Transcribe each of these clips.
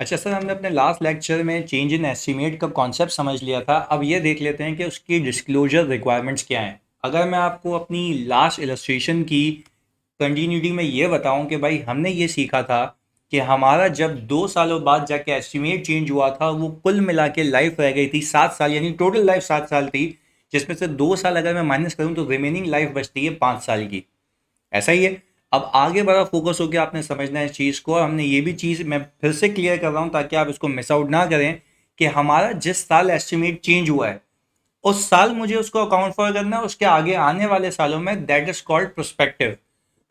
अच्छा सर, हमने अपने लास्ट लेक्चर में चेंज इन एस्टीमेट का कॉन्सेप्ट समझ लिया था। अब ये देख लेते हैं कि उसकी डिस्क्लोजर रिक्वायरमेंट्स क्या हैं। अगर मैं आपको अपनी लास्ट इलस्ट्रेशन की कंटिन्यूटी में ये बताऊं कि भाई हमने ये सीखा था कि हमारा जब 2 सालों बाद जाके एस्टीमेट चेंज हुआ था, वो कुल मिला के लाइफ रह गई थी 7 साल, यानी टोटल लाइफ 7 साल थी, जिसमें से 2 साल अगर मैं माइनस करूं तो रिमेनिंग लाइफ बचती है 5 साल की। ऐसा ही है। अब आगे बड़ा फोकस हो गया, आपने समझना है इस चीज़ को। और हमने ये भी चीज़ मैं फिर से क्लियर कर रहा हूँ ताकि आप इसको मिस आउट ना करें कि हमारा जिस साल एस्टिमेट चेंज हुआ है उस साल मुझे उसको अकाउंट फॉर करना है, उसके आगे आने वाले सालों में दैट इज कॉल्ड प्रोस्पेक्टिव।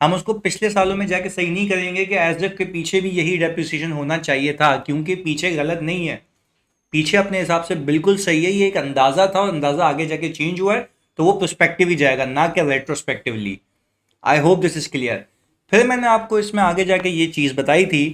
हम उसको पिछले सालों में जाके सही नहीं करेंगे कि एज इफ के पीछे भी यही डेप्रिसिएशन होना चाहिए था, क्योंकि पीछे गलत नहीं है। पीछे अपने हिसाब से बिल्कुल सही है, ये एक अंदाजा था और अंदाजा आगे जाके चेंज हुआ है, तो वो प्रोस्पेक्टिव ही जाएगा, ना कि retrospectively. I hope this is clear. फिर मैंने आपको इसमें आगे जाके ये चीज़ बताई थी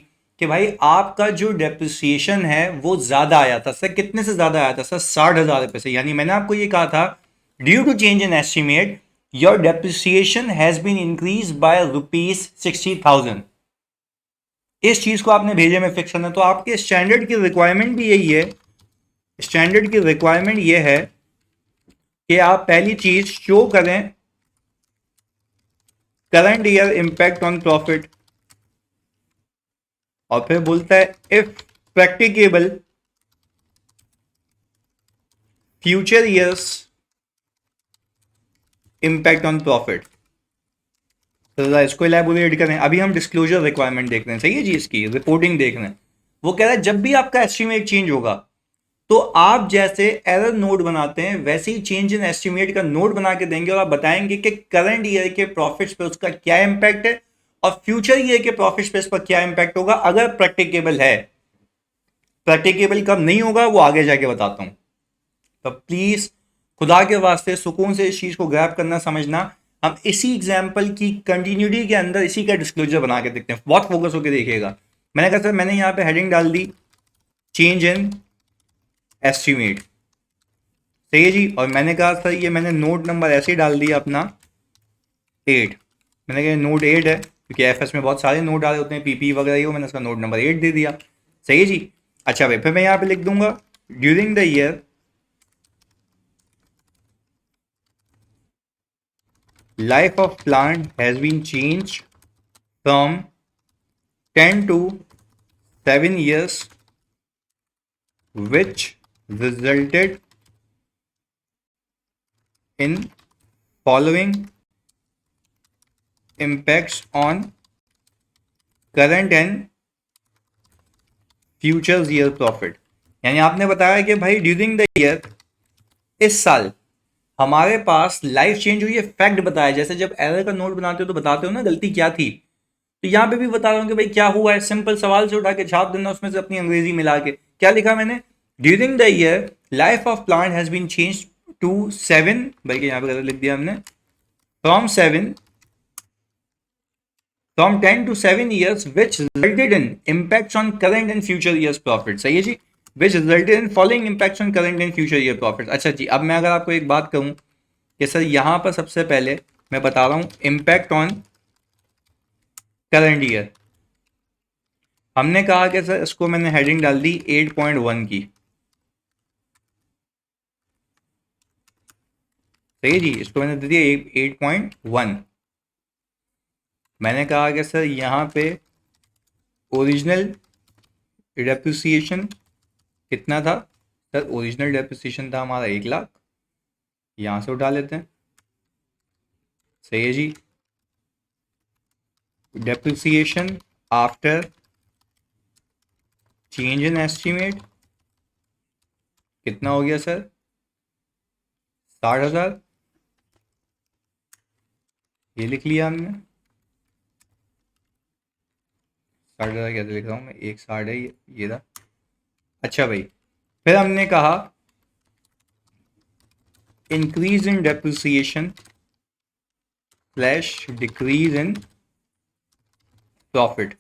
कि भाई आपका जो डेप्रिसिएशन है वो ज़्यादा आया था। सर कितने से ज़्यादा आया था? सर 60,000 रुपये से। यानी मैंने आपको ये कहा था due to change in estimate your depreciation has been increase by rupees 60,000। इस चीज़ को आपने भेजे में फिक्स करना है। तो आपके स्टैंडर्ड की रिक्वायरमेंट भी यही है। स्टैंडर्ड की रिक्वायरमेंट ये है कि आप पहली चीज़ शो करें current year impact on profit, और फिर बोलता है if practicable future years impact on profit. तो जरा इसको इलेबोरेट करें। अभी हम डिस्क्लोजर रिक्वायरमेंट देख रहे हैं, सही है जी, इसकी रिपोर्टिंग देख रहे हैं। वो कह रहा है जब भी आपका एस्टिमेट चेंज होगा तो आप जैसे एरर नोट बनाते हैं वैसे ही चेंज इन एस्टिमेट का नोट बना के देंगे, और आप बताएंगे कि करंट ईयर के प्रॉफिट्स पे उसका क्या इंपैक्ट है और फ्यूचर ईयर के प्रॉफिट्स पे इस पर क्या इंपैक्ट होगा, अगर प्रैक्टिकेबल है। प्रैक्टिकेबल कब नहीं होगा वो आगे जाके बताता हूं। तो प्लीज खुदा के वास्ते सुकून से इस चीज को ग्रैब करना, समझना। हम इसी एग्जाम्पल की कंटिन्यूटी के अंदर इसी का डिस्क्लोजर बना के देखते हैं, बहुत फोकस होकर देखिएगा। मैंने कहा सर मैंने यहां पे हेडिंग डाल दी चेंज इन एस्टिमेट, सही है जी। और मैंने कहा सर ये मैंने नोट नंबर ऐसे ही डाल दिया अपना 8। मैंने कहा नोट 8 है क्योंकि एफएस में बहुत सारे नोट डाले होते हैं, पीपी वगैरह ही हो, मैंने उसका नोट नंबर 8 दे दिया, सही है जी। अच्छा भाई, फिर मैं यहाँ पे लिख दूंगा during the year life of plant has been changed from 10 to 7 years, which resulted in following impacts on current and future year profit। यानी आपने बताया कि भाई ड्यूरिंग द ईयर, इस साल हमारे पास लाइफ चेंज हुई है, फैक्ट बताया। जैसे जब एरर का नोट बनाते हो तो बताते हो ना गलती क्या थी, तो यहाँ पे भी बता रहा हूँ कि भाई क्या हुआ है। सिंपल सवाल से उठा के छाप देना, उसमें से अपनी अंग्रेजी मिला के क्या लिखा मैंने, during the year life of plant has been change to 7, बल्कि यहाँ पे गलत लिख दिया हमने, from 7, from 10 to 7 years which resulted in impacts on current and future years profit। सही है जी, which resulted in following impacts on current and future year profit। अच्छा जी, अब मैं अगर आपको एक बात कहूँ कि सर यहाँ पर सबसे पहले मैं बता रहा हूँ इम्पैक्ट ऑन करंट ईयर। हमने कहा कि सर इसको मैंने हेडिंग डाल दी 8.1 की, सही है जी। इसको मैंने दे दिया 8.1। मैंने कहा कि सर यहाँ पे ओरिजिनल डेप्रिसिएशन कितना था? सर ओरिजिनल डेप्रिसिएशन था हमारा 1 लाख, यहाँ से उठा लेते हैं, सही है जी। Depreciation after change in estimate कितना हो गया सर? 60,000। ये लिख लिया हमने, 60,000 कैसे लिख रहा हूँ मैं, 160 है ये था। अच्छा भाई, फिर हमने कहा increase in depreciation slash decrease in profit.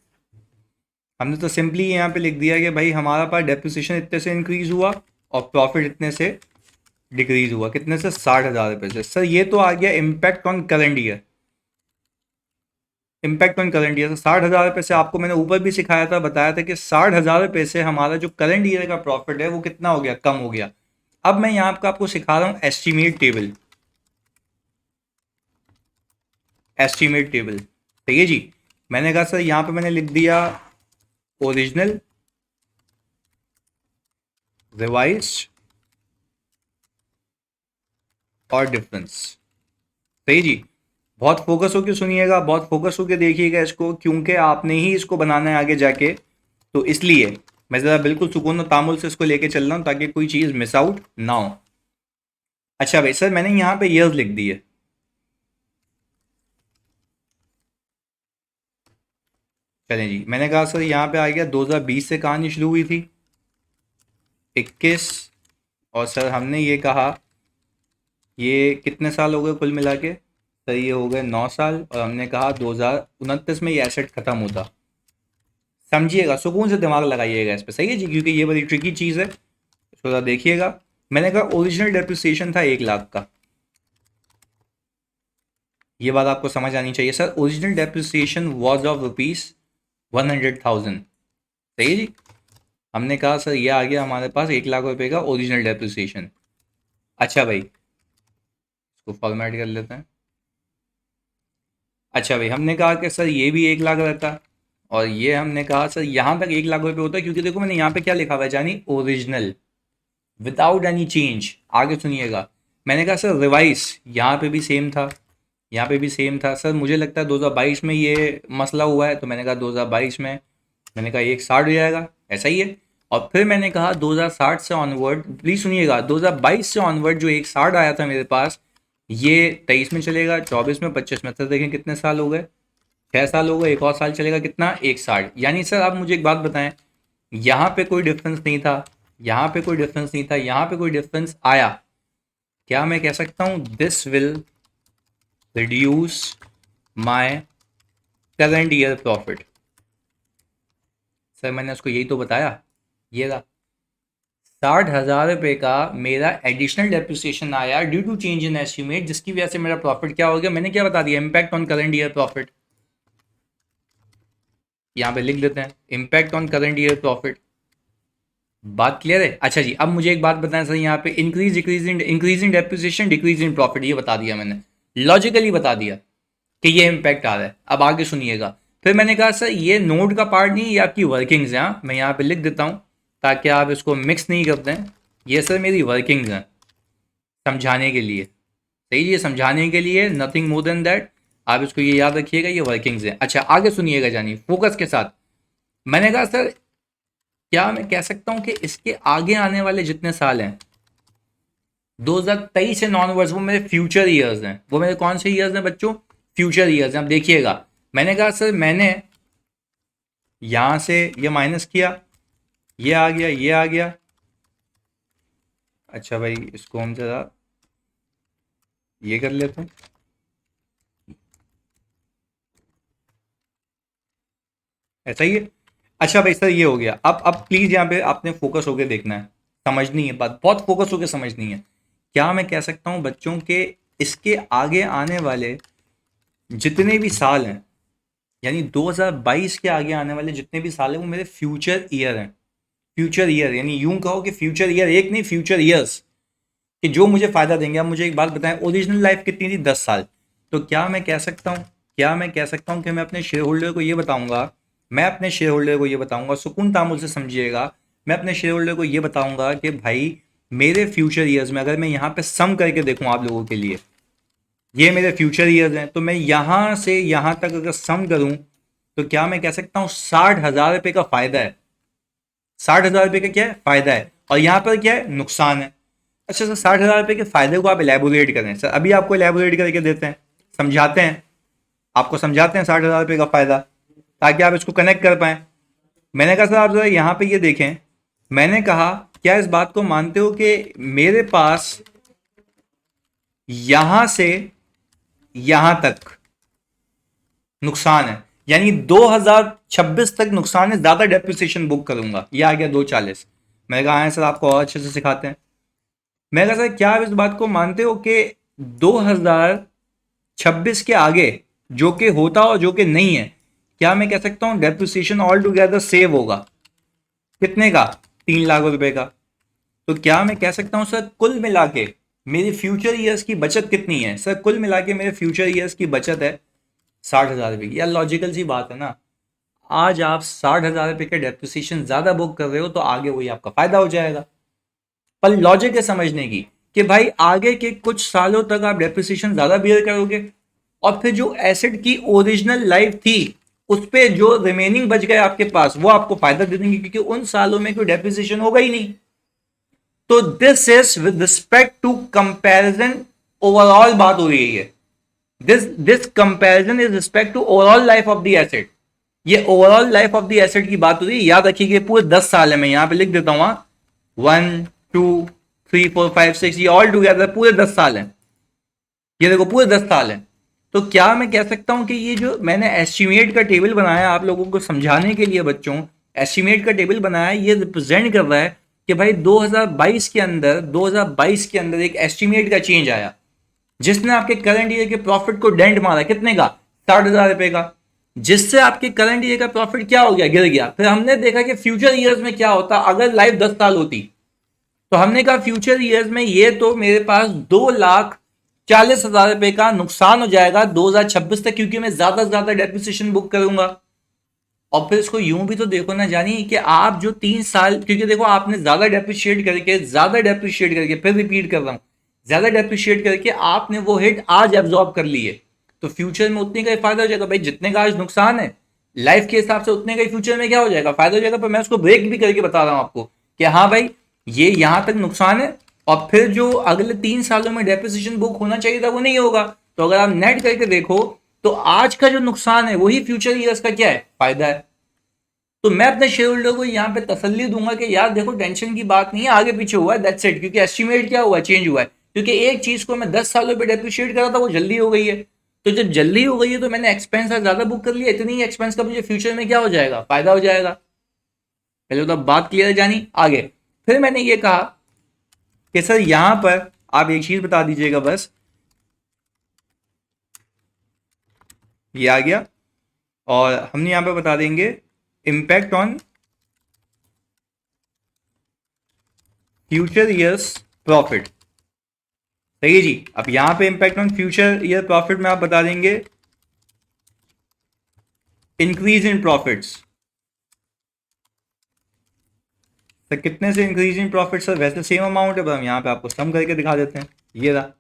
हमने तो सिंपली यहाँ पे लिख दिया कि भाई हमारा पास डेप्रिसिएशन इतने से इंक्रीज हुआ और प्रॉफिट इतने से डिक्रीज हुआ, कितने से? 60,000 रुपये से। सर ये तो आ गया impact on current year. Impact on current year, 60,000 रुपये से आपको मैंने ऊपर भी सिखाया था, बताया था कि 60,000 रुपये से हमारा जो करंट ईयर का प्रॉफिट है वो कितना हो गया, कम हो गया। अब मैं यहाँ पर आपको सिखा रहा हूँ एस्टीमेट टेबल। एस्टीमेट टेबल सही है जी। मैंने कहा सर यहाँ पे मैंने लिख दिया ओरिजिनल, रिवाइज्ड और डिफरेंस। सही जी। बहुत फोकस होकर सुनिएगा, बहुत फोकस होकर देखिएगा इसको, क्योंकि आपने ही इसको बनाना है आगे जाके। तो इसलिए मैं ज़रा बिल्कुल सुकून और तामुल से इसको लेके चल रहा हूँ ताकि कोई चीज़ मिस आउट ना हो। अच्छा भाई सर, मैंने यहाँ पे ईयर्स लिख दिए। चलें जी, मैंने कहा सर यहाँ पे आ गया 2020 से कहानी शुरू हुई थी, 21, और सर हमने ये कहा ये कितने साल हो गए कुल मिला के, सर ये हो गए 9 साल, और हमने कहा 2029 में ये एसेट खत्म होता। समझिएगा, सुकून से दिमाग लगाइएगा इस पर, सही है जी, क्योंकि ये बड़ी ट्रिकी चीज़ है, इसको ज़रा देखिएगा। मैंने कहा ओरिजिनल डेप्रिसिएशन था 1 लाख का, ये बात आपको समझ आनी चाहिए sir. Original depreciation was of ₹100,000, सही है जी। हमने कहा सर ये आ गया हमारे पास 1 लाख रुपए का ओरिजिनल डेप्रिसिएशन। अच्छा भाई, इसको फॉर्मेट कर लेते हैं। अच्छा भाई, हमने कहा कि सर ये भी 1 लाख रहता, और ये हमने कहा सर यहाँ तक 1 लाख रुपए होता है, क्योंकि देखो मैंने यहाँ पे क्या लिखा हुआ है जानी, ओरिजिनल विदाउट एनी चेंज। आगे सुनिएगा, मैंने कहा सर रिवाइज यहाँ पे भी सेम था, यहाँ पे भी सेम था। सर मुझे लगता है 2022 में ये मसला हुआ है, तो मैंने कहा 2022 में, मैंने कहा 160 हो जाएगा, ऐसा ही है। और फिर मैंने कहा 2060 से ऑनवर्ड, प्लीज़ सुनिएगा, 2022 से ऑनवर्ड जो 160 आया था मेरे पास, ये 23 में चलेगा, 24 में, 25 में। सर देखें कितने साल हो गए, 6 साल हो गए, एक और साल चलेगा, कितना, 160। यानी सर आप मुझे एक बात बताएं, यहाँ पे कोई डिफरेंस नहीं था, यहाँ पे कोई डिफरेंस नहीं था, यहाँ पे कोई डिफरेंस आया, क्या मैं कह सकता हूँ this will reduce my current year profit. Sir मैंने उसको यही तो बताया, ये रहा 60,000 रुपये का मेरा एडिशनल डेप्रिसिएशन आया due to change in estimate, जिसकी वजह से मेरा प्रॉफिट क्या हो गया, मैंने क्या बता दिया, impact on current year profit. यहाँ पे लिख देते हैं impact on current year profit. बात क्लियर है। अच्छा जी, अब मुझे एक बात बताएं सर, यहाँ पे increase in depreciation, decrease in profit, ये बता दिया मैंने, लॉजिकली बता दिया कि ये इम्पैक्ट आ रहा है। अब आगे सुनिएगा, फिर मैंने कहा सर ये नोट का पार्ट नहीं, ये आपकी वर्किंग्स हैं। हाँ, मैं यहाँ पे लिख देता हूँ ताकि आप इसको मिक्स नहीं करते हैं। ये सर मेरी वर्किंग्स हैं समझाने के लिए, सही जी, समझाने के लिए, नथिंग मोर देन दैट। आप इसको ये याद रखिएगा, ये वर्किंग्स हैं। अच्छा आगे सुनिएगा जानिए फोकस के साथ। मैंने कहा सर क्या मैं कह सकता हूँ कि इसके आगे आने वाले जितने साल हैं 2023 से नॉनवर्ड्स, वो मेरे फ्यूचर ईयर्स हैं। वो मेरे कौन से ईयर्स हैं बच्चों, फ्यूचर ईयर्स हैं। अब देखिएगा, मैंने कहा सर मैंने यहाँ से ये माइनस किया, ये आ गया, ये आ गया। अच्छा भाई, इसको हम जरा ये कर लेते हैं, ऐसा ही है। अच्छा भाई सर ये हो गया। अब प्लीज़ यहाँ पे आपने फोकस होकर देखना है, समझनी है बात, बहुत फोकस होकर समझनी है। क्या मैं कह सकता हूँ बच्चों के इसके आगे आने वाले जितने भी साल हैं, यानी 2022 के आगे आने वाले जितने भी साल हैं, वो मेरे फ्यूचर ईयर हैं। फ्यूचर ईयर यानी यूं कहो कि फ्यूचर ईयर एक नहीं, फ्यूचर ईयर्स, कि जो मुझे फ़ायदा देंगे। अब मुझे एक बात बताएं, ओरिजिनल लाइफ कितनी थी, 10 साल। तो क्या मैं कह सकता हूँ, क्या मैं कह सकता हूँ कि मैं अपने शेयर होल्डर को ये बताऊँगा, मैं अपने शेयर होल्डर को ये बताऊँगा, सुकून तामुल से समझिएगा, मैं अपने शेयर होल्डर को ये बताऊँगा कि भाई मेरे फ्यूचर ईयर्स में, अगर मैं यहाँ पे सम करके देखूँ आप लोगों के लिए, ये मेरे फ्यूचर ईयर्स हैं, तो मैं यहाँ से यहाँ तक अगर सम करूँ तो क्या मैं कह सकता हूँ 60,000 रुपये का फ़ायदा है। 60,000 रुपये का क्या है, फ़ायदा है, और यहाँ पर क्या है, नुकसान है। अच्छा सर, 60,000 रुपये के फ़ायदे को आप एलेबोरेट करें सर, अभी आपको एलेबोरेट करके देते हैं, समझाते हैं, आपको समझाते हैं 60,000 रुपये का फ़ायदा, ताकि आप इसको कनेक्ट कर पाएँ। मैंने कहा सर आप जरा यहाँ पे ये देखें, मैंने कहा क्या इस बात को मानते हो कि मेरे पास यहाँ से यहाँ तक नुकसान है, यानी 2026 तक नुकसान है, ज़्यादा डेप्रिसिएशन बुक करूंगा। ये आ गया 240। मैं कहा है सर आपको और अच्छे से सिखाते हैं। मैं कहा सर क्या आप इस बात को मानते हो कि 2026 के आगे जो कि होता और जो कि नहीं है, क्या मैं कह सकता हूं डेप्रिसिएशन ऑल टुगेदर सेव होगा कितने का, 3 लाख रुपए का। तो क्या मैं कह सकता हूं सर कुल मिला के मेरी फ्यूचर ईयर्स की बचत कितनी है, सर कुल मिला के मेरे फ्यूचर ईयर्स की बचत है 60,000 रुपए की। यार लॉजिकल सी बात है ना, आज आप 60,000 रुपए का डेप्रिसिएशन ज्यादा बुक कर रहे हो तो आगे वही आपका फायदा हो जाएगा। पर लॉजिक है समझने की कि भाई आगे के कुछ सालों तक आप डेप्रिसिएशन ज्यादा बियर करोगे और फिर जो एसेट की ओरिजिनल लाइफ थी उस पे जो रिमेनिंग बच गए आपके पास वो आपको फायदा दे देंगे, क्योंकि उन सालों में कोई डेप्रिसिएशन होगा ही नहीं। तो this is with respect to comparison, overall बात हो रही है। This comparison is respect to overall life of the asset. ये overall life of the asset की बात हो रही है। याद रखिए पूरे 10 साल है, मैं यहां पे लिख देता हूं 1 2 3 4 5 6, ये ऑल टूगेदर पूरे 10 साल है। ये देखो पूरे 10 साल है। तो क्या मैं कह सकता हूं कि ये जो मैंने एस्टिमेट का टेबल बनाया आप लोगों को समझाने के लिए बच्चों, एस्टिमेट का टेबल बनाया, ये रिप्रेजेंट कर रहा है कि भाई 2022 के अंदर एक एस्टिमेट का चेंज आया जिसने आपके करंट ईयर के प्रॉफिट को डेंट मारा कितने का, 60,000 रुपए का, जिससे आपके करंट ईयर का प्रॉफिट क्या हो गया, गिर गया। फिर हमने देखा कि फ्यूचर ईयर्स में क्या होता अगर लाइफ 10 साल होती। तो हमने कहा फ्यूचर ईयर्स में ये तो मेरे पास 2,40,000 रुपए का नुकसान हो जाएगा 2026 तक, क्योंकि मैं ज्यादा से ज्यादा डेप्रिसिएशन बुक करूंगा। और फिर इसको यूं भी तो देखो ना जानी कि आप जो 3 साल, क्योंकि देखो आपने ज्यादा डेप्रिशिएट करके फिर रिपीट कर रहा हूं, ज्यादा डेप्रिशिएट करके आपने वो हिट आज एब्जॉर्ब कर ली है। तो फ्यूचर में उतने का ही फायदा हो जाएगा भाई, जितने का आज नुकसान है लाइफ के हिसाब से उतने का ही फ्यूचर में क्या हो जाएगा, फायदा हो जाएगा। पर मैं उसको ब्रेक भी करके बता रहा हूं आपको कि हाँ भाई ये यहां तक नुकसान है और फिर जो अगले 3 सालों में डेप्रिसिएशन बुक होना चाहिए था वो नहीं होगा। तो अगर आप नेट करके देखो तो आज का जो नुकसान है वही फ्यूचर ईयर्स का क्या है, फायदा है। तो मैं अपने शेयर होल्डर को यहाँ पे तसल्ली दूंगा कि यार देखो टेंशन की बात नहीं है, आगे पीछे हुआ है दैट्स इट, क्योंकि एस्टिमेट क्या हुआ, चेंज हुआ है। क्योंकि एक चीज को मैं 10 सालों पे डेप्रिशिएट करा था वो जल्दी हो गई है। तो जब जल्दी हो गई है तो मैंने एक्सपेंस ज्यादा बुक कर लिया, इतनी एक्सपेंस का मुझे फ्यूचर में क्या हो जाएगा, फायदा हो जाएगा। पहले तो बात क्लियर है जानी आगे। फिर मैंने ये कहा कि सर यहां पर आप एक चीज बता दीजिएगा बस, ये आ गया और हमने यहां पे बता देंगे impact on future years profit. सही है जी। अब यहां पे impact on future year profit में आप बता देंगे इंक्रीज इन प्रॉफिट्स। सर कितने से इंक्रीज इन प्रॉफिट, सर वैसे सेम अमाउंट है पर हम यहाँ पे आपको सम करके दिखा देते हैं। ये रहा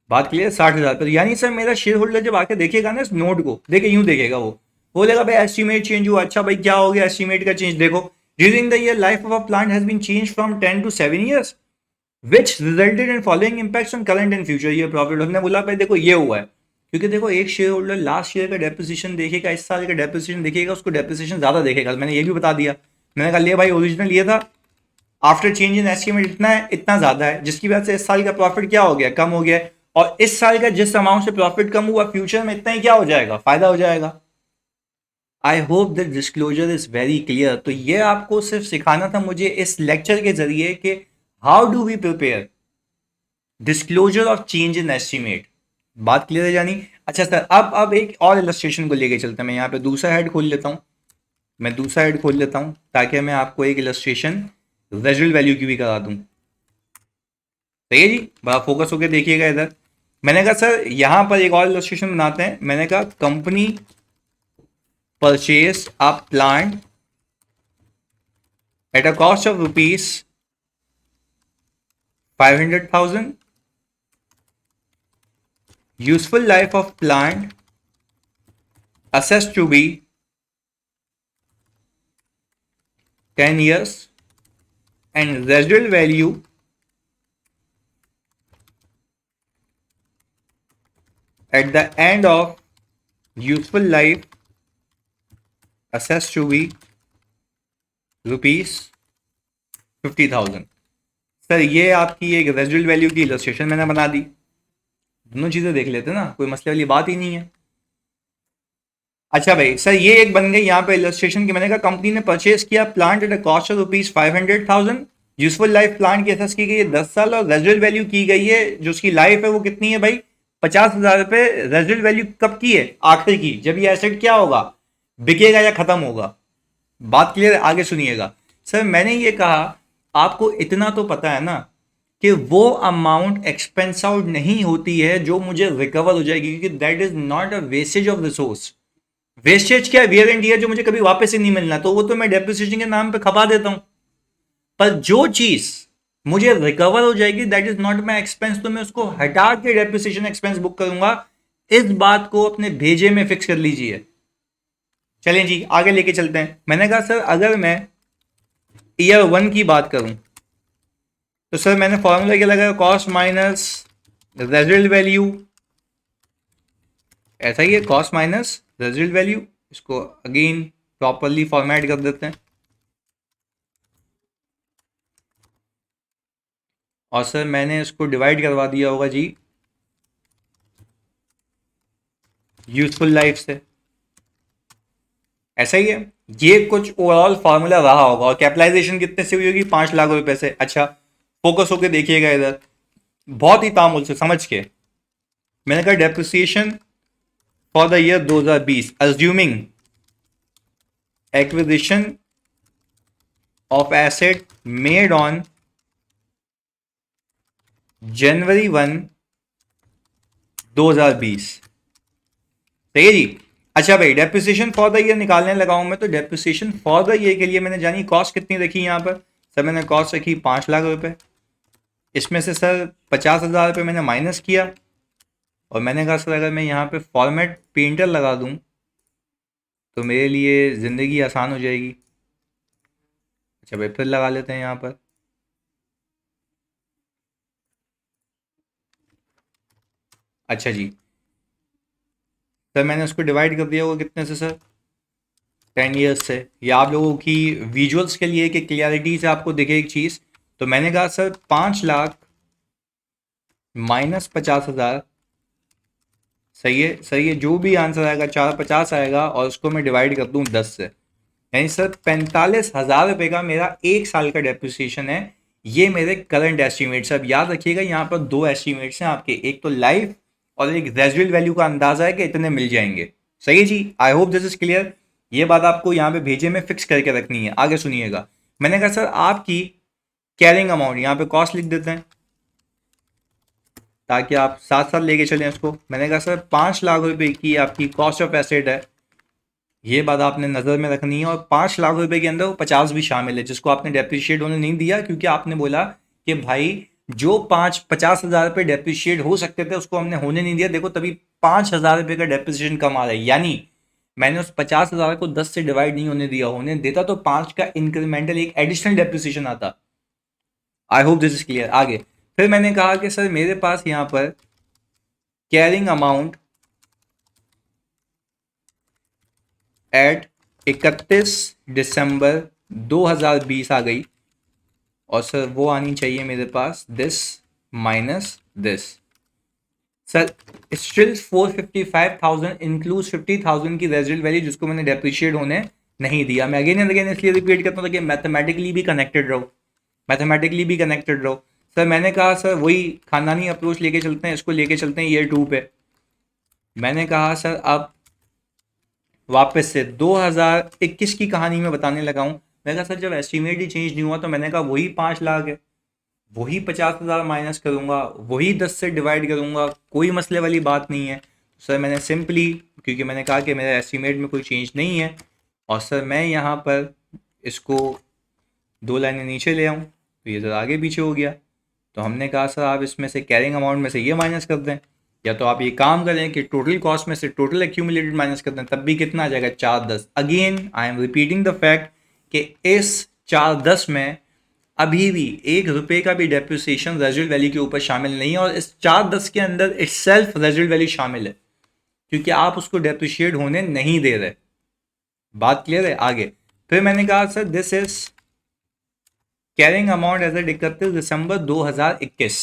बात क्लियर, 60,000 पर। यानी सर मेरा शेयर होल्डर जब आके देखेगा ना इस नोट को, देखे यूं देखेगा वो बोलेगा भाई एस्टिमेट चेंज हुआ। अच्छा भाई क्या हो गया एस्टिमेट का चेंज, देखो during the year life of a plant has been change from 10 to 7 years which resulted in following impacts on current and future year profit। हमने बोला भाई देखो ये हुआ है, क्योंकि देखो एक शेयर होल्डर लास्ट ईयर का डेप्रिसिएशन देखेगा, इस साल का डेप्रिसिएशन देखेगा, उसको डेप्रिसिएशन ज्यादा देखेगा। मैंने ये भी बता दिया, मैंने कहा ले भाई ओरिजिनल ये था, आफ्टर चेंज इन एस्टिमेट इतना है, इतना ज्यादा है, जिसकी वजह से इस साल का प्रॉफिट क्या हो गया, कम हो गया। और इस साल का जिस अमाउंट से प्रॉफिट कम हुआ फ्यूचर में इतना ही क्या हो जाएगा, फायदा हो जाएगा। I hope that disclosure is very clear. तो ये आपको सिर्फ सिखाना था मुझे इस लेक्चर के जरिए कि how do we prepare disclosure of change in estimate. बात क्लियर है जानी। अच्छा सर अब एक और इलस्ट्रेशन को लेके चलते हैं। मैं यहाँ पे दूसरा हेड खोल लेता हूँ, मैं दूसरा हेड खोल लेता हूँ ताकि मैं आपको एक इलस्ट्रेशन रेजिडुअल वैल्यू की भी करा दूँ। सही है जी, बड़ा फोकस होकर देखिएगा इधर। मैंने कहा सर यहाँ पर एक और इलस्ट्रेशन बनाते हैं। मैंने कहा company purchase a plant at a cost of rupees 500,000, useful life of plant assessed to be 10 years and residual value at the end of useful life assessed to be rupees 50,000। Sir ये आपकी एक residual value की illustration मैंने बना दी। दोनों चीजें देख लेते हैं ना, कोई मसले वाली बात ही नहीं है। अच्छा भाई सर ये एक बन गई यहाँ पे इलस्ट्रेशन की। मैंने कहा कंपनी ने परचेज किया plant at a cost of rupees 500,000, useful life plant की असेस की गई है 10 साल और रेजिडुअल वैल्यू की गई है जो उसकी लाइफ है वो कितनी है भाई 50,000 रुपए रेजिडुअल वैल्यू कब की है? आखिर की, जब ये एसेट क्या होगा, बिकेगा या खत्म होगा। बात क्लियर है? आगे सुनिएगा। सर मैंने ये कहा आपको इतना तो पता है ना कि वो अमाउंट एक्सपेंस आउट नहीं होती है जो मुझे रिकवर हो जाएगी, क्योंकि that is not a wastage of resource. Wastage क्या है? वियर एंड टियर जो मुझे कभी वापस ही नहीं मिलना, तो वो तो मैं डेप्रिसिएशन के नाम पे खपा देता हूं। पर जो चीज मुझे रिकवर हो जाएगी that is not my expense, तो मैं उसको हटा के डेप्रिसिएशन एक्सपेंस बुक करूंगा। इस बात को अपने भेजे में फिक्स कर लीजिए। चलें जी आगे लेके चलते हैं। मैंने कहा सर अगर मैं ईयर 1 की बात करूं तो सर मैंने फॉर्मूला क्या लगाया? कॉस्ट माइनस रेजिडुअल वैल्यू, ऐसा ही है, कॉस्ट माइनस रेजिडुअल वैल्यू। इसको अगेन प्रॉपरली फॉर्मेट कर देते हैं, और सर मैंने इसको डिवाइड करवा दिया होगा जी यूजफुल लाइफ से, ऐसा ही है। ये कुछ ओवरऑल फार्मूला रहा होगा। और कैपिटलाइजेशन कितने से हुई होगी? 5 लाख रुपए से। अच्छा फोकस होके देखिएगा इधर, बहुत ही तामुल से समझ के। मैंने कहा depreciation for the year 2020 assuming acquisition of asset made on January 1, 2020। सही है जी। अच्छा भाई डेप्रिसिएशन फॉर द ईयर निकालने लगा हूं मैं, तो डेप्रिसिएशन फॉर द ईयर के लिए मैंने जानी कॉस्ट कितनी रखी यहां पर? सर मैंने कॉस्ट रखी 5 लाख रुपए। इसमें से सर 50,000 रुपये मैंने माइनस किया, और मैंने कहा सर अगर मैं यहाँ पे फॉर्मेट पेंटर लगा दूँ तो मेरे लिए ज़िंदगी आसान हो जाएगी। अच्छा भाई फिर लगा लेते हैं यहाँ पर। अच्छा जी सर मैंने उसको डिवाइड कर दिया होगा कितने से सर? 10 ईयर्स से। या आप लोगों की विजुअल्स के लिए कि क्लियरिटी से आपको दिखे एक चीज़, तो मैंने कहा सर 5 लाख माइनस 50,000, सही है सही है, जो भी आंसर आएगा 450 आएगा, और उसको मैं डिवाइड कर दूँ 10 से, यानी सर 45,000 रुपये का मेरा 1 साल का डेप्रिसिएशन है। ये मेरे करंट एस्टिमेट्स। अब याद रखिएगा यहाँ पर दो एस्टिमेट्स हैं आपके, एक तो लाइफ और एक रेजिडुअल वैल्यू का अंदाजा है कि इतने मिल जाएंगे। सही है जी, I hope this is clear. ये बात आपको यहाँ पे भेजे में फिक्स करके रखनी है। आगे सुनिएगा। मैंने कहा सर आपकी कैरिंग अमाउंट, यहाँ पे कॉस्ट लिख देते हैं ताकि आप साथ साथ लेके चलें उसको। मैंने कहा सर 5 लाख रुपए की आपकी कॉस्ट ऑफ एसेट है, ये बात आपने नज़र में रखनी है। और 5 लाख रुपए के अंदर वो 50 भी शामिल है जिसको आपने डेप्रिशिएट होने नहीं दिया, क्योंकि आपने बोला कि भाई जो 50,000 रुपये डेप्रिशिएट हो सकते थे उसको हमने होने नहीं दिया। देखो तभी 5,000 रुपये का डेप्रिसिएशन कम आ रहा है, यानी मैंने उस 50,000 को 10 से डिवाइड नहीं होने दिया। होने देता तो 5 का इंक्रीमेंटल एक एडिशनल डेप्रिसिएशन आता। आई होप दिस इज क्लियर। आगे फिर मैंने कहा कि सर मेरे पास यहाँ पर कैरिंग अमाउंट एट 31 दिसंबर 2020 आ गई, और सर वो आनी चाहिए मेरे पास this minus this. Sir still 455,000 include 50,000 की रेजिडुअल वैल्यू जिसको मैंने डेप्रिशिएट होने नहीं दिया। मैं अगेन एंड अगेन इसलिए रिपीट करता हूँ ताकि मैथमेटिकली भी कनेक्टेड रहो, मैथमेटिकली भी कनेक्टेड रहो। सर मैंने कहा सर वही खानदानी अप्रोच लेके चलते हैं, इसको लेके चलते हैं ईयर 2 पे। मैंने कहा सर अब वापस से 2021 की कहानी में बताने लगा हूं। मैंने कहा सर जब एस्टिमेट ही चेंज नहीं हुआ तो मैंने कहा वही 5 लाख है, वही 50,000 माइनस करूंगा, वही 10 से डिवाइड करूंगा, कोई मसले वाली बात नहीं है। सर मैंने सिंपली, क्योंकि मैंने कहा कि मेरे एस्टिमेट में कोई चेंज नहीं है, और सर मैं यहाँ पर इसको 2 लाइनें नीचे ले आऊँ तो ये ज़रा आगे पीछे हो गया। तो हमने कहा सर आप इसमें से कैरिंग अमाउंट में से ये माइनस कर दें, या तो आप ये काम करें कि टोटल कॉस्ट में से टोटल एक्यूमुलेटेड माइनस कर दें, तब भी कितना आ जाएगा? 410। Again I am repeating the fact कि इस 410 में अभी भी 1 रुपये का भी डेप्रिसिएशन रेजिडुअल वैल्यू के ऊपर शामिल नहीं है, और इस 410 के अंदर इटसेल्फ रेजिडुअल वैल्यू शामिल है, क्योंकि आप उसको डेप्रिशिएट होने नहीं दे रहे। बात क्लियर है? आगे फिर मैंने कहा sir this is carrying amount as at 31 December 2021।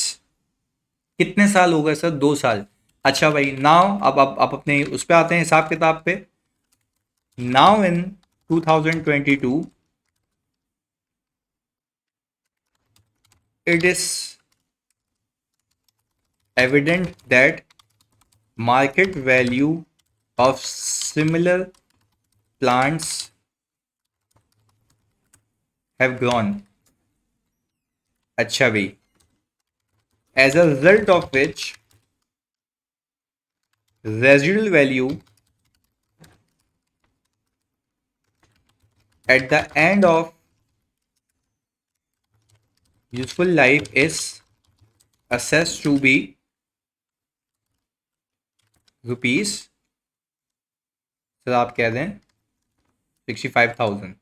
कितने साल हो गए सर? 2 साल। अच्छा भाई नाउ अब अपने उस पे आते हैं हिसाब किताब पे। Now in 2022 it is evident that market value of similar plants have grown. अच्छा भाई, as a result of which residual value at the end of useful life is assessed to be rupees, sir आप कह दें 65,000।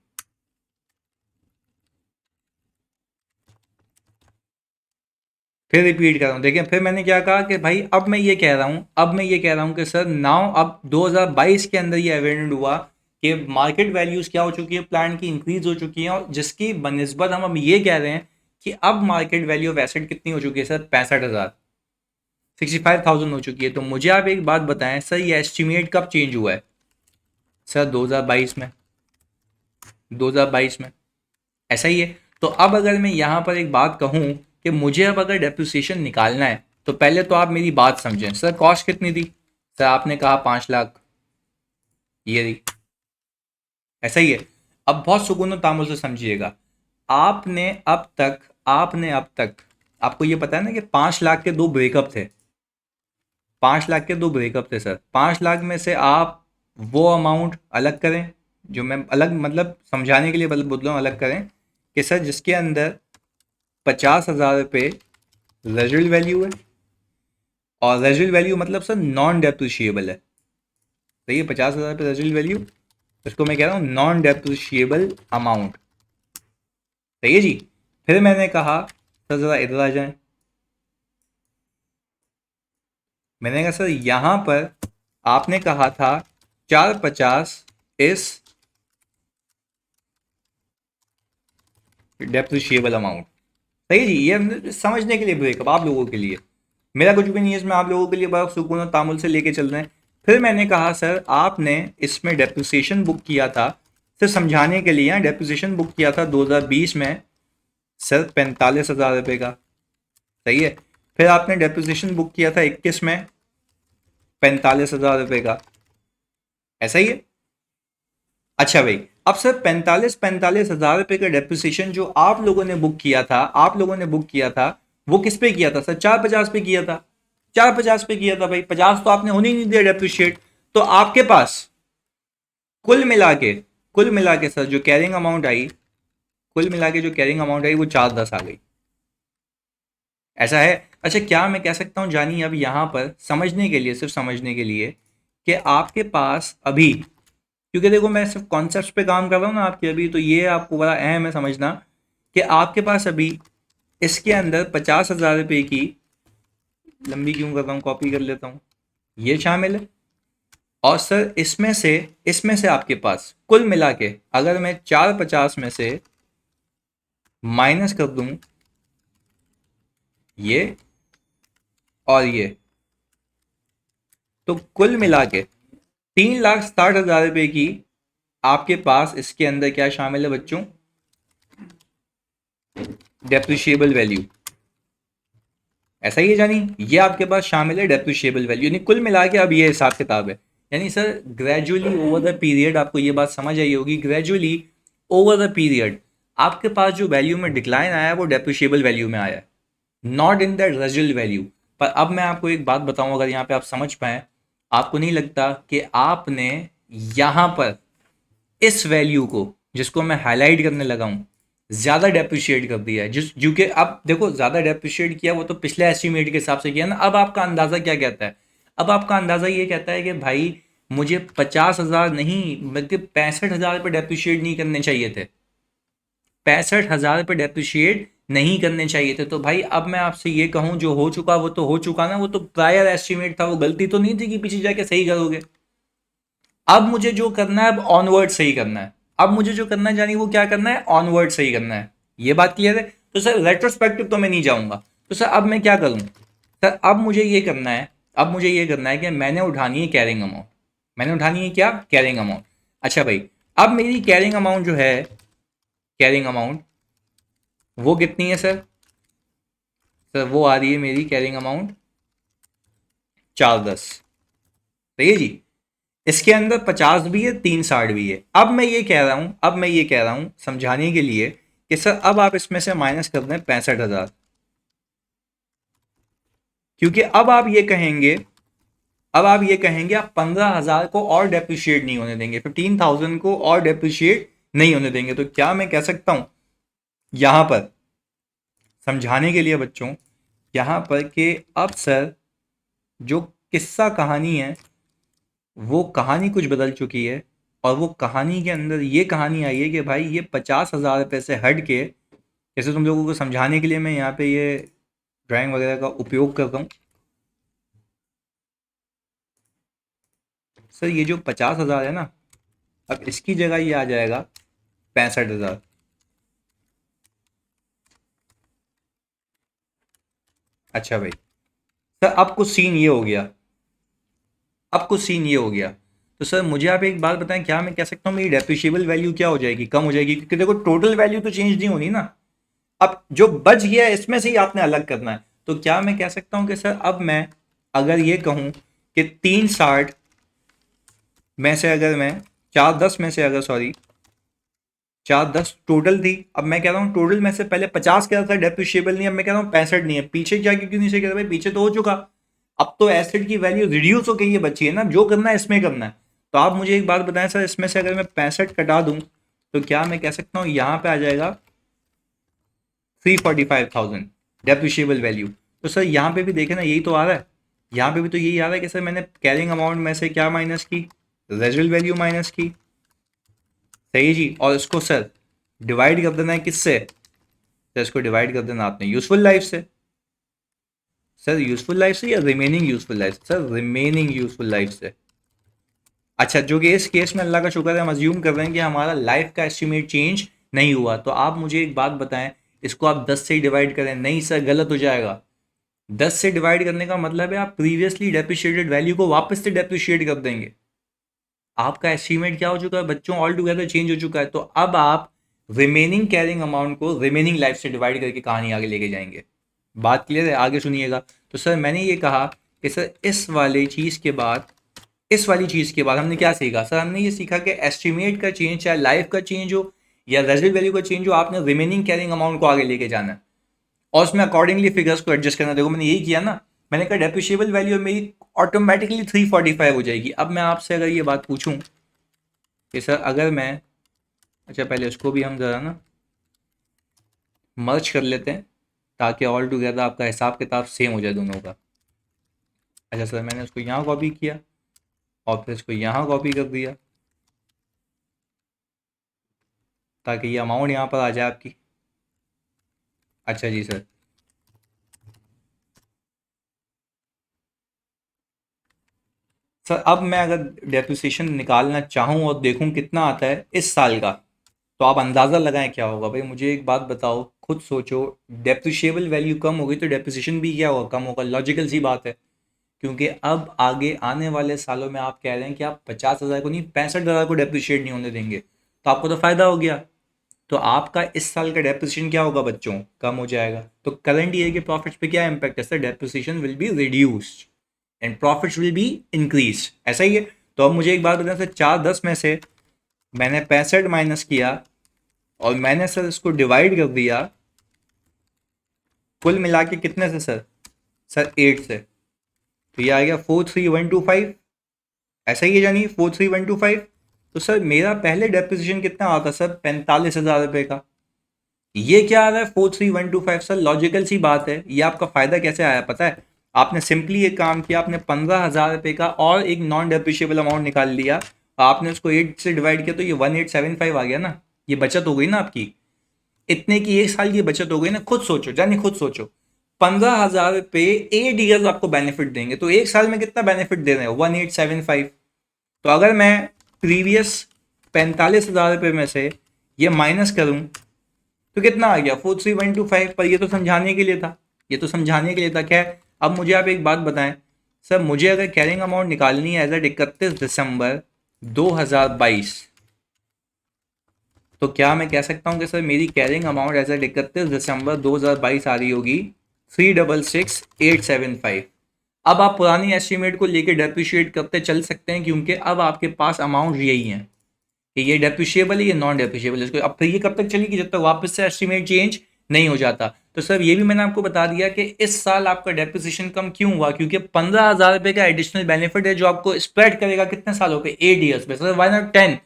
फिर repeat कर रहा हूँ, देखिए फिर मैंने क्या कहा कि भाई अब मैं ये कह रहा हूँ, कि सर नाउ अब 2022 के अंदर ये एविडेंट हुआ कि मार्केट वैल्यूज क्या हो चुकी है, प्लांट की इंक्रीज हो चुकी है, और जिसकी बनिस्बत हम अब ये कह रहे हैं कि अब मार्केट वैल्यू ऑफ एसेट कितनी हो चुकी है सर, 65,000, 65,000 हो चुकी है। तो मुझे आप एक बात बताएं सर, ये एस्टिमेट कब चेंज हुआ है? सर 2022 में, 2022 में, ऐसा ही है। तो अब अगर मैं यहाँ पर एक बात कहूँ कि मुझे अब अगर डेप्रिसिएशन निकालना है, तो पहले तो आप मेरी बात समझें। सर कॉस्ट कितनी थी? सर आपने कहा 5 लाख, ये थी, ऐसा ही है। अब बहुत सुकून और तामुल से समझिएगा, आपने अब तक आपको ये पता है ना कि 5 लाख के दो ब्रेकअप थे, 5 लाख के दो ब्रेकअप थे सर। 5 लाख में से आप वो अमाउंट अलग करें, जो मैं अलग मतलब समझाने के लिए बोल रहा हूँ, अलग करें कि सर जिसके अंदर 50,000 रुपये रेजिडुअल वैल्यू है, और रेजिडुअल वैल्यू मतलब सर नॉन डेप्रिशिएबल है। सही है, 50,000 रुपये रेजिडुअल वैल्यू, इसको मैं कह रहा हूँ नॉन डेप्रिशिएबल अमाउंट। सही है जी। फिर मैंने कहा सर ज़रा इधर आ जाए, मैंने कहा सर यहाँ पर आपने कहा था 450 इस डेप्रिशिएबल अमाउंट। सही जी, ये समझने के लिए ब्रेकअप आप लोगों के लिए, मेरा कुछ भी नहीं है इसमें, आप लोगों के लिए बड़ा सुकून और तामुल से लेके चल रहे हैं। फिर मैंने कहा सर आपने इसमें डेप्रिसिएशन बुक किया था, सर समझाने के लिए, डेप्रिसिएशन बुक किया था 2020 में सर 45,000 रुपये का। सही है। फिर आपने डेप्रिसिएशन बुक किया था 21 में 45,000 रुपये का, ऐसा ही है। अच्छा भाई, अब सर 45,000 रुपये का डेप्रिसिएशन जो आप लोगों ने बुक किया था, वो किस पे किया था सर? 450 पे किया था, 450 पे किया था भाई, 50 तो आपने होने ही नहीं दिया डेप्रिशिएट। तो आपके पास कुल मिला के सर जो कैरिंग अमाउंट आई, कुल मिला के जो कैरिंग अमाउंट आई वो 410 आ गई, ऐसा है। अच्छा, क्या मैं कह सकता हूँ जानिए, अब यहाँ पर समझने के लिए, सिर्फ समझने के लिए, कि आपके पास अभी, क्योंकि देखो मैं सिर्फ कॉन्सेप्ट पे काम कर रहा हूँ ना आपके अभी, तो ये आपको बड़ा अहम है समझना कि आपके पास अभी इसके अंदर 50,000 रुपये की, लंबी क्यों कर रहा हूँ, कॉपी कर लेता हूँ, ये शामिल है। और सर इसमें से आपके पास कुल मिला के अगर मैं 450 में से माइनस कर दूं ये और ये, तो कुल मिला के 3,60,000 रुपये की आपके पास इसके अंदर क्या शामिल है बच्चों? डेप्रिशिएबल वैल्यू, ऐसा ही है जानी, ये आपके पास शामिल है डेप्रिशिएबल वैल्यू, यानी कुल मिला के अब ये हिसाब किताब है। यानी sir gradually over the period, आपको ये बात समझ आई होगी, ग्रेजुअली ओवर द पीरियड आपके पास जो वैल्यू में डिक्लाइन आया है वो डेप्रिशिएबल वैल्यू में आया है, not in that residual value. पर अब मैं आपको एक बात बताऊं, अगर यहाँ पे आप समझ पाए, आपको नहीं लगता कि आपने यहाँ पर इस वैल्यू को, जिसको मैं हाईलाइट करने लगा हूँ, ज़्यादा डेप्रिशिएट कर दिया है, जिस जो कि अब देखो ज़्यादा डेप्रिशिएट किया वो तो पिछले एस्टिमेट के हिसाब से किया ना। अब आपका अंदाज़ा क्या कहता है? अब आपका अंदाज़ा ये कहता है कि भाई मुझे 50,000 नहीं बल्कि 65,000 रुपये डेप्रिशिएट नहीं करने चाहिए थे, 65,000 रुपये डेप्रिशिएट नहीं करने चाहिए थे। तो भाई अब मैं आपसे ये कहूँ, जो हो चुका वो तो हो चुका ना, वो तो प्रायर एस्टिमेट था, वो गलती तो नहीं थी कि पीछे जाके सही करोगे। अब मुझे जो करना है, अब ऑनवर्ड सही करना है, अब मुझे जो करना है जानी वो क्या करना है, ऑनवर्ड सही करना है। ये बात क्लियर है? तो सर रेट्रोस्पेक्टिव तो मैं नहीं जाऊंगा, तो सर अब मैं क्या करूं? सर अब मुझे ये करना है, कि मैंने उठानी है कैरिंग अमाउंट, मैंने उठानी है क्या, कैरिंग अमाउंट। अच्छा भाई, अब मेरी कैरिंग अमाउंट जो है, कैरिंग अमाउंट वो कितनी है सर? सर वो आ रही है मेरी कैरिंग अमाउंट 410, सही है जी। इसके अंदर 50 भी है, 360 भी है। अब मैं ये कह रहा हूं समझाने के लिए कि सर अब आप इसमें से माइनस कर दें 65,000, क्योंकि अब आप ये कहेंगे आप 15,000 को और डेप्रिशिएट नहीं होने देंगे, 15,000 को और डेप्रिशिएट नहीं होने देंगे। तो क्या मैं कह सकता हूं यहां पर समझाने के लिए बच्चों, यहां पर कि अब सर जो किस्सा कहानी है वो कहानी कुछ बदल चुकी है, और वो कहानी के अंदर ये कहानी आई है कि भाई ये 50,000 रुपये से हट के, जैसे तुम लोगों को समझाने के लिए मैं यहाँ पे ये ड्राइंग वगैरह का उपयोग करता हूँ। सर ये जो 50,000 है ना, अब इसकी जगह ये आ जाएगा 65,000। अच्छा भाई, सर अब कुछ सीन ये हो गया। तो सर मुझे आप एक बात बताएं, क्या मैं कह सकता हूँ मेरी डेप्रिशिएबल वैल्यू क्या हो जाएगी, कम हो जाएगी? क्योंकि देखो टोटल वैल्यू तो चेंज नहीं होनी ना, अब जो बच गया है इसमें से ही आपने अलग करना है। तो क्या मैं कह सकता हूं कि सर अब मैं अगर ये कहूं कि 360 में से अगर मैं 410 में से अगर सॉरी 410 टोटल थी, अब मैं कह रहा हूं टोटल में से पहले 50 कह रहा था डेप्रिशिएबल नहीं, अब मैं कह रहा हूं 65 नहीं है। पीछे क्या क्यों नहीं से कह रहा भाई, पीछे तो हो चुका। अब तो एसिड की वैल्यू रिड्यूस हो गई है, बची है ना, जो करना है इसमें करना है। तो आप मुझे एक बात बताएं सर, इसमें से अगर मैं 65 कटा दूं तो क्या मैं कह सकता हूं यहां पे आ जाएगा 345,000 डेप्रिशिएबल वैल्यू। तो सर यहाँ पे भी देखें ना, यही तो आ रहा है, यहाँ पे भी तो यही आ रहा है कि सर मैंने कैरिंग अमाउंट में से क्या माइनस की, रेजिडुअल वैल्यू माइनस की। सही जी, और इसको सर डिवाइड कर देना है किससे? सर इसको डिवाइड कर देना आपने यूजफुल लाइफ से। सर यूजफुल लाइफ से या रिमेनिंग यूजफुल लाइफ से? सर रिमेनिंग यूजफुल लाइफ से। अच्छा, जो कि इस केस में अल्लाह का शुक्र है हम अज्यूम कर रहे हैं कि हमारा लाइफ का एस्टिमेट चेंज नहीं हुआ। तो आप मुझे एक बात बताएं, इसको आप 10 से ही डिवाइड करें? नहीं सर, गलत हो जाएगा। 10 से डिवाइड करने का मतलब है आप प्रीवियसली डेप्रिशिएटेड वैल्यू को वापस से डेप्रिशिएट कर देंगे। आपका एस्टीमेट क्या हो चुका है बच्चों, ऑल टुगेदर चेंज हो चुका है। तो अब आप रिमेनिंग कैरिंग अमाउंट को रिमेनिंग लाइफ से डिवाइड करके कहानी आगे लेके जाएंगे। बात क्लियर है? आगे सुनिएगा। तो सर मैंने ये कहा कि सर इस वाली चीज़ के बाद हमने क्या सीखा? सर हमने ये सीखा कि एस्टिमेट का चेंज, चाहे लाइफ का चेंज हो या रेजिडुअल वैल्यू का चेंज हो, आपने रिमेनिंग कैरिंग अमाउंट को आगे लेके जाना है और उसमें अकॉर्डिंगली फिगर्स को एडजस्ट करना। देखो मैंने यही किया ना, मैंने कहा डेप्रिशिएबल वैल्यू मेरी ऑटोमेटिकली 345 हो जाएगी। अब मैं आपसे अगर ये बात पूछूं कि सर अगर मैं, अच्छा पहले उसको भी हम ज़रा ना मर्ज कर लेते हैं ताकि ऑल टुगेदर आपका हिसाब किताब सेम हो जाए दोनों का। अच्छा सर, मैंने उसको यहाँ कॉपी किया और फिर इसको यहाँ कॉपी कर दिया ताकि ये अमाउंट यहाँ पर आ जाए आपकी। अच्छा जी सर। सर अब मैं अगर डेप्रिसिएशन निकालना चाहूँ और देखूँ कितना आता है इस साल का, तो आप अंदाज़ा लगाएं क्या होगा। भाई मुझे एक बात बताओ, खुद सोचो, डेप्रिशिएबल वैल्यू कम होगी तो डेप्रिसिएशन भी क्या होगा, कम होगा। लॉजिकल सी बात है, क्योंकि अब आगे आने वाले सालों में आप कह रहे हैं कि आप 50,000 को नहीं 65,000 को डेप्रिशिएट नहीं होने देंगे, तो आपको तो फायदा हो गया। तो आपका इस साल का डेप्रिसिएशन क्या होगा बच्चों, कम हो जाएगा। तो करंट ईयर के प्रॉफिट्स पे क्या इम्पैक्ट है? Sir depreciation will be reduced and profits will be increase. ऐसा ही है। तो अब मुझे एक बात बताएं सर, 410 में से मैंने 65 माइनस किया और मैंने सर इसको डिवाइड कर दिया कुल मिला के कितने से सर? सर 8 से। तो ये आ गया 43,125। ऐसा ही है जानी 43,125। तो सर मेरा पहले डेप्रिसिएशन कितना आता सर? 45,000 रुपये का। ये क्या आ रहा है 43,125? सर लॉजिकल सी बात है, ये आपका फायदा कैसे आया पता है? आपने सिंपली एक काम किया, आपने 15,000 रुपये का और एक नॉन डेप्रिशिएबल अमाउंट निकाल लिया, आपने उसको 8 से डिवाइड किया तो ये 1875 आ गया ना। ये बचत हो गई ना आपकी, इतने की एक साल की बचत हो गई ना। खुद सोचो जानी, खुद सोचो, 15,000 रुपये 8 ईयर्स आपको बेनिफिट देंगे, तो एक साल में कितना बेनिफिट दे रहे हो? 1875। तो अगर मैं प्रीवियस 45,000 रुपये में से ये माइनस करूं तो कितना आ गया? 43,125। पर ये तो समझाने के लिए था, ये तो समझाने के लिए था। क्या? अब मुझे आप एक बात बताएं सर, मुझे अगर कैरिंग अमाउंट निकालनी है एज एट 31 दिसंबर 2022, तो क्या मैं कह सकता हूं कि सर मेरी कैरिंग अमाउंट एज एट 31 दिसंबर 2022 आ रही होगी 366,875। अब आप पुरानी एस्टिमेट को लेके डेप्रिशिएट करते चल सकते हैं, क्योंकि अब आपके पास अमाउंट यही है कि ये डेप्रिशिएबल है, ये नॉन डेप्रिशिएबल है। इसको अब फिर ये कब तक चलेगी, जब तक वापस से एस्टिमेट चेंज नहीं हो जाता। तो सर ये भी मैंने आपको बता दिया कि इस साल आपका डेप्रिसिएशन कम क्यों हुआ, क्योंकि 15,000 रुपए का एडिशनल बेनिफिट है जो आपको स्प्रेड करेगा कितने सालों पे, 8 ईयर्स पे। सर वाई नॉट 10,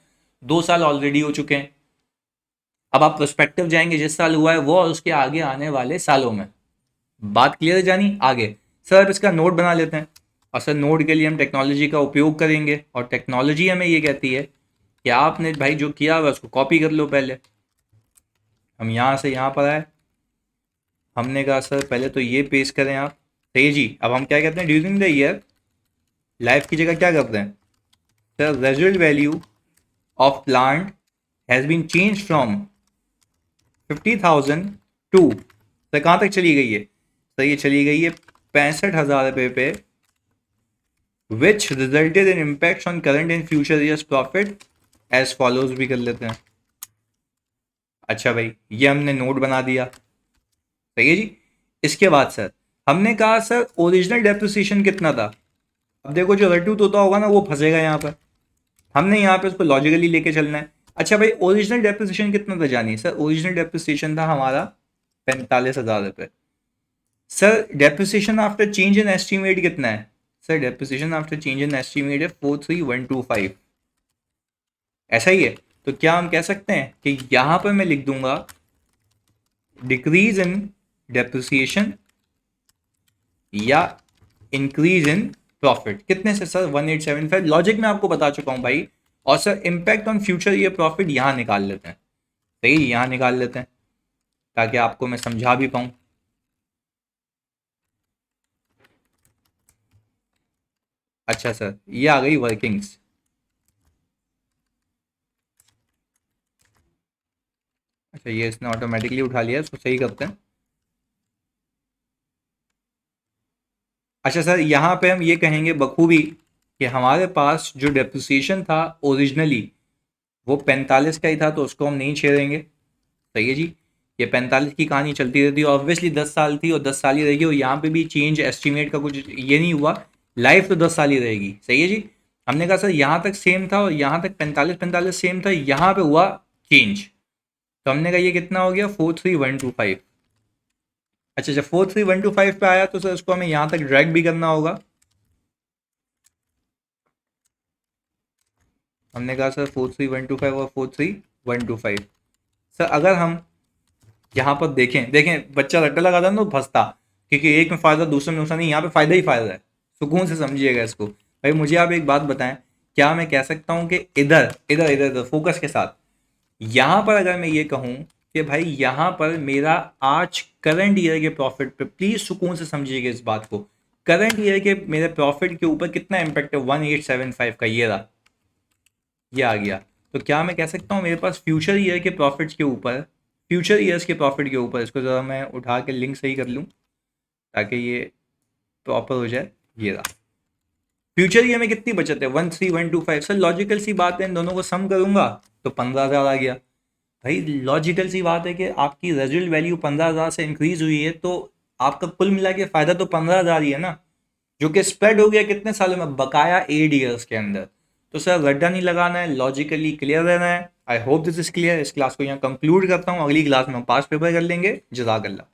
2 साल ऑलरेडी हो चुके हैं। अब आप प्रोस्पेक्टिव जाएंगे जिस साल हुआ है वो, और उसके आगे आने वाले सालों में। बात क्लियर है जानी आगे। सर अब इसका नोट बना लेते हैं, और सर नोट के लिए हम टेक्नोलॉजी का उपयोग करेंगे, और टेक्नोलॉजी हमें ये कहती है कि आपने भाई जो किया हुआ उसको कॉपी कर लो। पहले हम यहाँ से यहाँ पर आए, हमने कहा सर पहले तो ये पेश करें आप। सही जी। अब हम क्या कहते हैं, ड्यूरिंग द ईयर, लाइफ की जगह क्या करते हैं sir, residual value of plant has been change from 50,000 to, sir कहाँ तक चली गई है सर, ये चली गई है 65,000 रुपये पे, which resulted in impact on current and future years profit as follows भी कर लेते हैं। अच्छा भाई, ये हमने नोट बना दिया। सही है जी। इसके बाद सर हमने कहा सर ओरिजिनल डेप्रिसिएशन कितना था। अब देखो जो रटू तोता होगा ना वो फंसेगा यहाँ पर, हमने यहाँ पे उसको लॉजिकली लेके चलना है। अच्छा भाई, ओरिजिनल डेप्रिसिएशन कितना था जानिए सर, ओरिजिनल डेप्रिसिएशन था हमारा 45,000 रुपये। Sir depreciation after change in estimate कितना है sir, depreciation after change in estimate है 43,125, ऐसा ही है। तो क्या हम कह सकते हैं कि यहां पर मैं लिख दूंगा डिक्रीज इन डेप्रिसिएशन या इंक्रीज इन प्रॉफिट, कितने से सर 1875। लॉजिक में आपको बता चुका हूं भाई। और सर इंपैक्ट ऑन फ्यूचर ये प्रॉफिट यहां निकाल लेते हैं। सही, यहां निकाल लेते हैं ताकि आपको मैं समझा भी पाऊं। अच्छा सर, ये आ गई वर्किंग्स। अच्छा, ये इसने ऑटोमेटिकली उठा लिया, इसको सही करते हैं। अच्छा सर, यहाँ पे हम ये कहेंगे बखूबी कि हमारे पास जो डेप्रिसिएशन था ओरिजिनली वो 45 का ही था, तो उसको हम नहीं छेड़ेंगे। सही है जी। ये 45 की कहानी चलती रहती है, ऑब्वियसली 10 साल थी और 10 साल ही रहेगी, और यहाँ पे भी चेंज एस्टिमेट का कुछ ये नहीं हुआ, लाइफ तो 10 साल ही रहेगी। सही है जी। हमने कहा सर यहाँ तक सेम था और यहाँ तक 45 सेम था, यहाँ पे हुआ चेंज, तो हमने कहा ये कितना हो गया 43,125। अच्छा, जब 43,125 पे आया तो सर उसको हमें यहाँ तक ड्रैग भी करना होगा। हमने कहा सर 43,125 और 43,125। सर अगर हम यहाँ पर देखें देखें बच्चा रट्टा लगाता ना तो फंसता, क्योंकि एक में फायदा दूसरे में नुकसान नहीं, यहाँ पे फायदा ही फायदा है। सुकून से समझिएगा इसको। भाई मुझे आप एक बात बताएं, क्या मैं कह सकता हूँ कि इधर इधर इधर इधर फोकस के साथ, यहाँ पर अगर मैं ये कहूँ कि भाई यहाँ पर मेरा आज करंट ईयर के प्रॉफिट पे, प्लीज सुकून से समझिएगा इस बात को, करंट ईयर के मेरे प्रॉफिट के ऊपर कितना इंपैक्ट है 1875 का, ये रहा, ये आ गया। तो क्या मैं कह सकता हूँ मेरे पास फ्यूचर ईयर के प्रॉफिट्स के ऊपर, फ्यूचर ईयर्स के प्रॉफिट के ऊपर, इसको ज़रा मैं उठा के लिंक सही कर लूँ ताकि ये प्रॉपर हो जाए। ये रहा, फ्यूचर ईयर में कितनी बचत है 13,125। सर लॉजिकल सी बात है, इन दोनों को सम करूंगा तो 15,000 आ गया। भाई लॉजिकल सी बात है कि आपकी रेजिडुअल वैल्यू 15,000 से इंक्रीज हुई है, तो आपका कुल मिला के फायदा तो 15,000 ही है ना, जो कि स्प्रेड हो गया कितने सालों में, बकाया 8 ईयर्स के अंदर। तो सर रड्डा नहीं लगाना है, लॉजिकली क्लियर रहना है। आई होप दिस इज क्लियर। इस क्लास को यहाँ कंक्लूड करता हूँ, अगली क्लास में हम पास पेपर कर लेंगे। जज़ाकल्लाह।